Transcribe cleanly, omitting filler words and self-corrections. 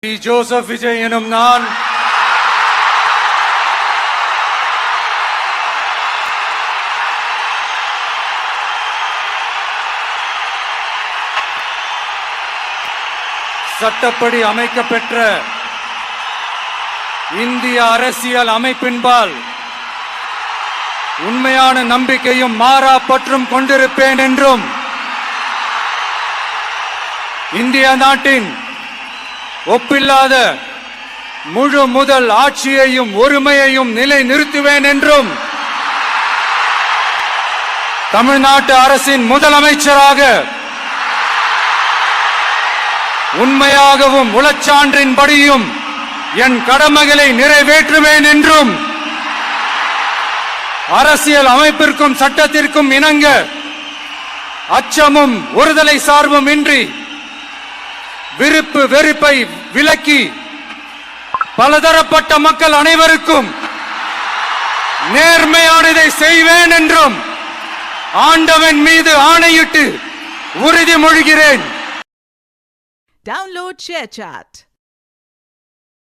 Joseph Vijay எனும் நான் சட்டப்படி அமைக்கப்பெற்ற இந்திய அரசியல் அமைப்பின்பால் உண்மையான நம்பிக்கையும் மாறா பற்றும் கொண்டிருப்பேன் என்றும் இந்திய நாட்டின் ஒப்பில்லாத முழு முதல் ஆட்சியையும் ஒருமையையும் நிலை நிறுத்துவேன் என்றும் தமிழ்நாட்டு அரசின் முதலமைச்சராக உண்மையாகவும் உளச்சான்றின்படியும் என் கடமைகளை நிறைவேற்றுவேன் என்றும் அரசியல் அமைப்பிற்கும் சட்டத்திற்கும் இணங்க அச்சமும் ஒருதலை சார்பும் இன்றி விருப்பு வெறுப்பை விலக்கி பலதரப்பட்ட மக்கள் அனைவருக்கும் நேர்மையானதை செய்வேன் என்றும் ஆண்டவன் மீது ஆணையிட்டு உறுதிமொழிகிறேன். Download ShareChat.